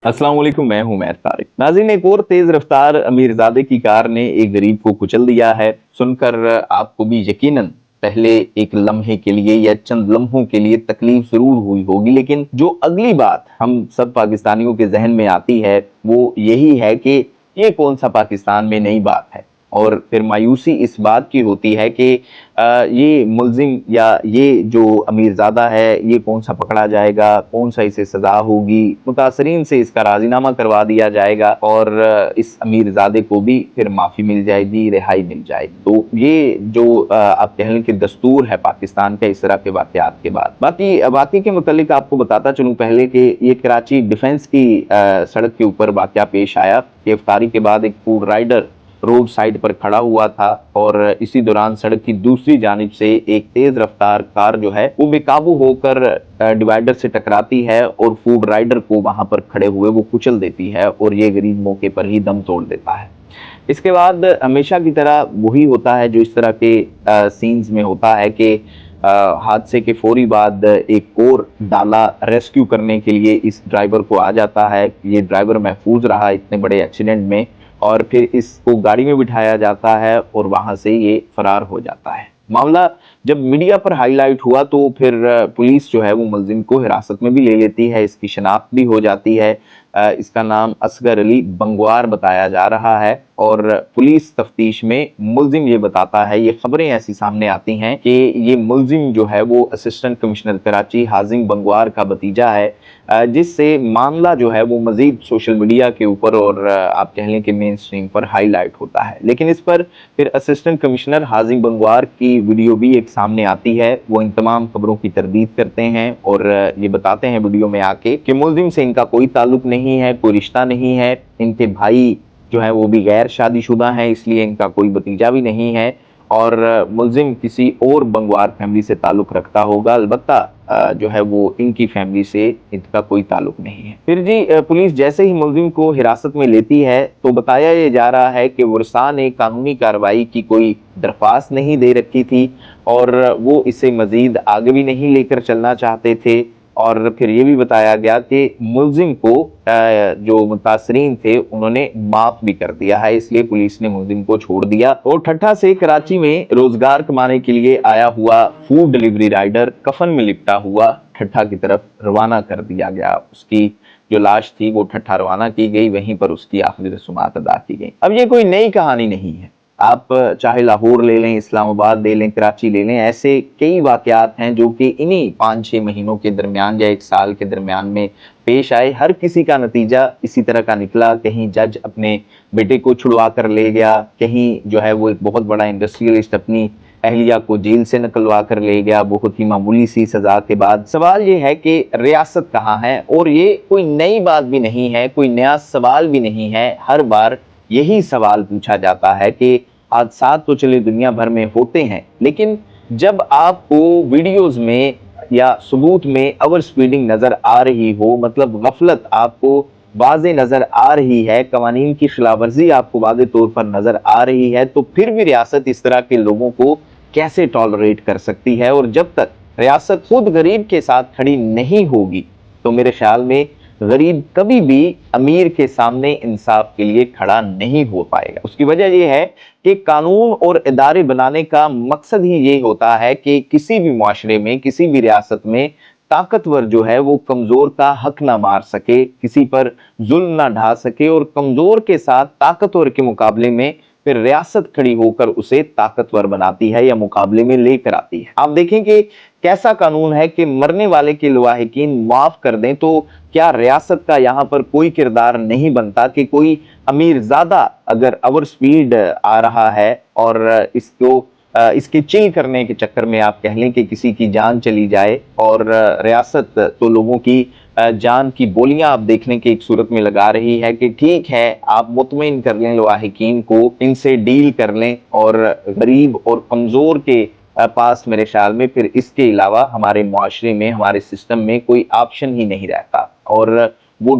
अस्सलाम वालेकुम, मैं हूं मैर तारिक। नाज़रीन, एक और तेज रफ्तार अमीरजादे की कार ने एक गरीब को कुचल दिया है। सुनकर आपको भी यकीनन पहले एक लम्हे के लिए या चंद लम्हों के लिए तकलीफ जरूर हुई होगी, लेकिन जो अगली बात हम सब पाकिस्तानियों के जहन में आती है वो यही है कि ये कौन सा पाकिस्तान में नई बात है। और फिर मायूसी इस बात की होती है कि ये मुल्जिम या ये जो अमीरजादा है ये कौन सा पकड़ा जाएगा, कौन सा इसे सजा होगी, मुतासरीन से इसका राजीनामा करवा दिया जाएगा और इस अमीरजादे को भी फिर माफ़ी मिल जाएगी, रिहाई मिल जाएगी। तो ये जो आप कह लें कि दस्तूर है पाकिस्तान का इस तरह के वाक़यात के बाद। बाकी बाकी के मुतालिक आपको बताता चलूँ पहले कि ये कराची डिफेंस की सड़क के ऊपर वाक़या पेश आया कि इफ्तारी के बाद एक फूड राइडर रोड साइड पर खड़ा हुआ था और इसी दौरान सड़क की दूसरी जानिब से एक तेज रफ्तार कार जो है वो बेकाबू होकर डिवाइडर से टकराती है और फूड राइडर को वहां पर खड़े हुए वो कुचल देती है और ये गरीब मौके पर ही दम तोड़ देता है। इसके बाद हमेशा की तरह वही होता है जो इस तरह के सीन्स में होता है कि हादसे के फौरी बाद एक और डाला रेस्क्यू करने के लिए इस ड्राइवर को आ जाता है। ये ड्राइवर महफूज रहा इतने बड़े एक्सीडेंट में और फिर इसको गाड़ी में बिठाया जाता है और वहां से ये फरार हो जाता है। मामला जब मीडिया पर हाईलाइट हुआ तो फिर पुलिस जो है वो मुलजिम को हिरासत में भी ले लेती है, इसकी शनाख्त भी हो जाती है। इसका नाम असगर अली बंगवार बताया जा रहा है और पुलिस तफ्तीश में मुलजिम ये बताता है, ये खबरें ऐसी सामने आती हैं कि ये मुलजिम जो है वो असिस्टेंट कमिश्नर कराची हाजिम बंगवार का भतीजा है, जिससे मामला जो है वो मजीद सोशल मीडिया के ऊपर और आप कह लें कि मेन स्ट्रीम पर हाईलाइट होता है। लेकिन इस पर फिर असिस्टेंट कमिश्नर हाजिम बंगवार की वीडियो भी एक सामने आती है। वो इन तमाम खबरों की तरदीद करते हैं और ये बताते हैं वीडियो में आके कि मुलजिम से इनका कोई ताल्लुक नहीं है, कोई रिश्ता नहीं है। इनके भाई जो है वो भी गैर शादीशुदा हैं, इसलिए इनका कोई भतीजा भी नहीं है और मुलजिम किसी और बंगवार फैमिली से ताल्लुक रखता होगा, अलबत्ता जो है वो इनकी फैमिली से इनका कोई ताल्लुक नहीं है। फिर जी पुलिस जैसे ही मुलजिम को हिरासत में लेती है तो बताया ये जा रहा है कि वर्षा ने कानूनी कार्रवाई की कोई दरख्वास्त नहीं दे रखी थी और वो इसे मजीद आगे भी नहीं लेकर चलना चाहते थे। और फिर ये भी बताया गया कि मुलजिम को जो मुतासरीन थे उन्होंने माफ भी कर दिया है, इसलिए पुलिस ने मुलजिम को छोड़ दिया। और ठट्ठा से कराची में रोजगार कमाने के लिए आया हुआ फूड डिलीवरी राइडर कफन में लिपटा हुआ ठट्ठा की तरफ रवाना कर दिया गया। उसकी जो लाश थी वो ठट्ठा रवाना की गई, वहीं पर उसकी आखिरी रसूमात अदा की गई। अब ये कोई नई कहानी नहीं है, आप चाहे लाहौर ले लें, इस्लामाबाद ले लें, कराची ले लें, ऐसे कई वाकयात हैं जो कि इन्हीं 5-6 महीनों के दरमियान या एक साल के दरमियान में पेश आए। हर किसी का नतीजा इसी तरह का निकला। कहीं जज अपने बेटे को छुड़वा कर ले गया, कहीं जो है वो एक बहुत बड़ा इंडस्ट्रियलिस्ट अपनी अहलिया को जेल से निकलवा कर ले गया बहुत ही मामूली सी सजा के बाद। सवाल ये है कि रियासत कहाँ है, और ये कोई नई बात भी नहीं है, कोई नया सवाल भी नहीं है। हर बार यही सवाल पूछा जाता है कि हादसात तो चले दुनिया भर में होते हैं, लेकिन जब आपको वीडियोस में या सबूत में ओवर स्पीडिंग नजर आ रही हो, मतलब गफलत आपको वाज़े नजर आ रही है, कवानीन की खिलाफवर्जी आपको वाज़े तौर पर नजर आ रही है, तो फिर भी रियासत इस तरह के लोगों को कैसे टॉलरेट कर सकती है। और जब तक रियासत खुद गरीब के साथ खड़ी नहीं होगी तो मेरे ख्याल में गरीब कभी भी अमीर के सामने इंसाफ के लिए खड़ा नहीं हो पाएगा। उसकी वजह यह है कि कानून और इदारे बनाने का मकसद ही ये होता है कि किसी भी मुआशरे में, किसी भी रियासत में ताकतवर जो है वो कमजोर का हक ना मार सके, किसी पर जुल्म ना ढा सके, और कमजोर के साथ ताकतवर के मुकाबले में फिर रियासत खड़ी होकर उसे ताकतवर बनाती है या मुकाबले में लेकर आती है। आप देखें कि कैसा कानून है कि मरने वाले के लवाहिकीन माफ कर दें, तो क्या रियासत का यहाँ पर कोई किरदार नहीं बनता कि कोई अमीर ज्यादा अगर ओवर स्पीड आ रहा है और इसको इसके चिल करने के चक्कर में आप कह लें कि किसी की जान चली जाए, और रियासत तो लोगों की जान की बोलियां आप देखने की एक सूरत में लगा रही है कि ठीक है आप मुतमिन कर लें लवाहिकीन को, इनसे डील कर लें, और गरीब और कमजोर के पास मेरे ख्याल में फिर इसके अलावा हमारे मुआशरे में, हमारे सिस्टम में कोई ऑप्शन ही नहीं रहता। और वो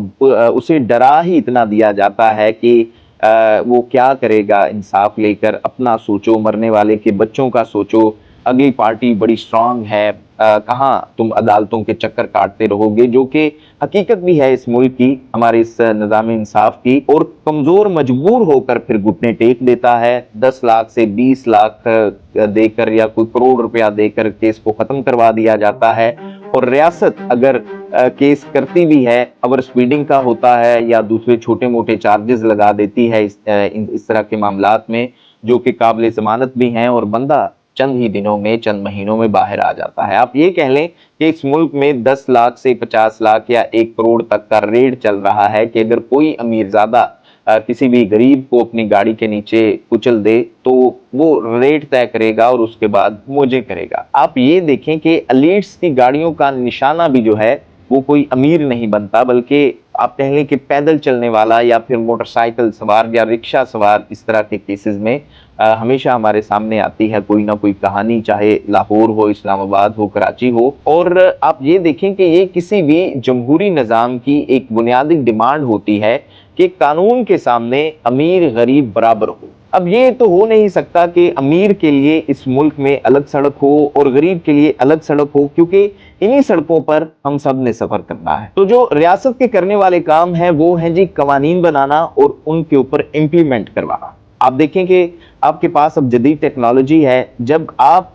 उसे डरा ही इतना दिया जाता है कि वो क्या करेगा इंसाफ लेकर, अपना सोचो, मरने वाले के बच्चों का सोचो, अगली पार्टी बड़ी स्ट्रांग है, कहाँ तुम अदालतों के चक्कर काटते रहोगे, जो कि हकीकत भी है इस मुल्क की, हमारे इस निज़ाम इंसाफ की। और कमजोर मजबूर होकर फिर घुटने टेक देता है, 10 लाख से 20 लाख देकर या कोई करोड़ रुपया देकर केस को खत्म करवा दिया जाता है। और रियासत अगर केस करती भी है, ओवर स्पीडिंग का होता है या दूसरे छोटे मोटे चार्जेस लगा देती है इस तरह के मामलात में, जो कि काबिल जमानत भी हैं, और बंदा चंद ही दिनों में, चंद महीनों में बाहर आ जाता है। आप ये कह लें कि इस मुल्क में 10 लाख से 50 लाख या 1 करोड़ तक का रेट चल रहा है कि अगर कोई अमीरजादा किसी भी गरीब को अपनी गाड़ी के नीचे कुचल दे तो वो रेट तय करेगा और उसके बाद मौजे करेगा। आप ये देखें कि एलिट्स की गाड़ियों का निशाना भी जो है वो कोई अमीर नहीं बनता, बल्कि आप कह लें कि पैदल चलने वाला या फिर मोटरसाइकिल सवार या रिक्शा सवार, इस तरह के केसेस में हमेशा हमारे सामने आती है कोई ना कोई कहानी, चाहे लाहौर हो, इस्लामाबाद हो, कराची हो। और आप ये देखें कि ये किसी भी जमहूरी निज़ाम की एक बुनियादी डिमांड होती है कि कानून के सामने अमीर गरीब बराबर हो। अब ये तो हो नहीं सकता कि अमीर के लिए इस मुल्क में अलग सड़क हो और गरीब के लिए अलग सड़क हो, क्योंकि इन्हीं सड़कों पर हम सब ने सफर करना है। तो जो रियासत के करने वाले काम है वो है जी कवानीन बनाना और उनके ऊपर इम्प्लीमेंट करवाना। आप देखें कि आपके पास अब जदीद टेक्नोलॉजी है, जब आप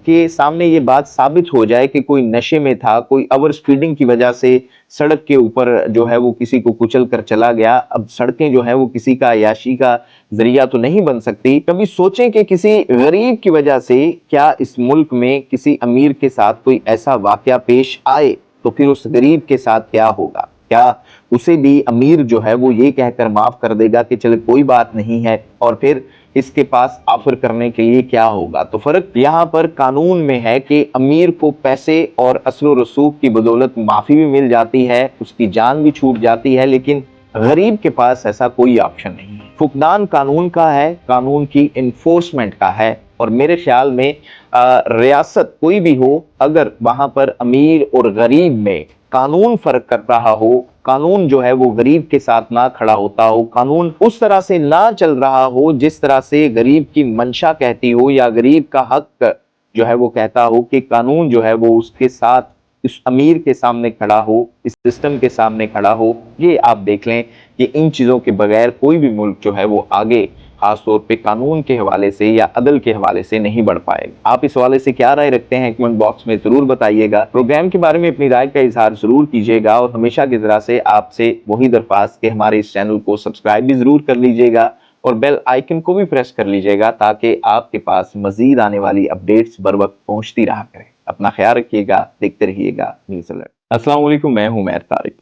के सामने ये बात साबित हो जाए कि कोई नशे में था, कोई ओवर स्पीडिंग की वजह से सड़क के ऊपर जो है वो किसी को कुचल कर चला गया, अब सड़कें जो है वो किसी का अयाशी का जरिया तो नहीं बन सकती। कभी सोचें कि किसी गरीब की वजह से क्या इस मुल्क में किसी अमीर के साथ कोई ऐसा वाकया पेश आए तो फिर उस गरीब के साथ क्या होगा? क्या उसे भी अमीर जो है वो ये कहकर माफ कर देगा कि चले कोई बात नहीं है, और फिर इसके पास ऑफर करने के लिए क्या होगा? तो फर्क यहाँ पर कानून में है कि अमीर को पैसे और असलो रसूख की बदौलत माफी भी मिल जाती है, उसकी जान भी छूट जाती है, लेकिन गरीब के पास ऐसा कोई ऑप्शन नहीं है। फुकदान कानून का है, कानून की इन्फोर्समेंट का है। और मेरे ख्याल में रियासत कोई भी हो, अगर वहां पर अमीर और गरीब में कानून फर्क कर रहा हो, कानून जो है वो गरीब के साथ ना खड़ा होता हो, कानून उस तरह से ना चल रहा हो जिस तरह से गरीब की मंशा कहती हो या गरीब का हक जो है वो कहता हो, कि कानून जो है वो उसके साथ इस अमीर के सामने खड़ा हो, इस सिस्टम के सामने खड़ा हो, ये आप देख लें कि इन चीजों के बगैर कोई भी मुल्क जो है वो आगे, खासतौर पे कानून के हवाले से या अदल के हवाले से, नहीं बढ़ पाएगा। आप इस हवाले से क्या राय रखते हैं कमेंट बॉक्स में जरूर बताइएगा। प्रोग्राम के बारे में अपनी राय का इजहार जरूर कीजिएगा, और हमेशा की तरह से आपसे वही दरख्वास्त कि हमारे इस चैनल को सब्सक्राइब भी जरूर कर लीजिएगा और बेल आइकन को भी प्रेस कर लीजिएगा, ताकि आपके पास मजीद आने वाली अपडेट्स बर वक्त पहुंचती रहा करें। अपना ख्याल रखिएगा, देखते रहिएगा न्यूज़ अलर्ट। अस्सलाम वालेकुम, मैं हूं उमैर तारिक।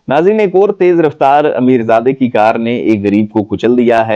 नाज़रीन, एक और तेज रफ्तार अमीरजादे की कार ने एक गरीब को कुचल दिया है।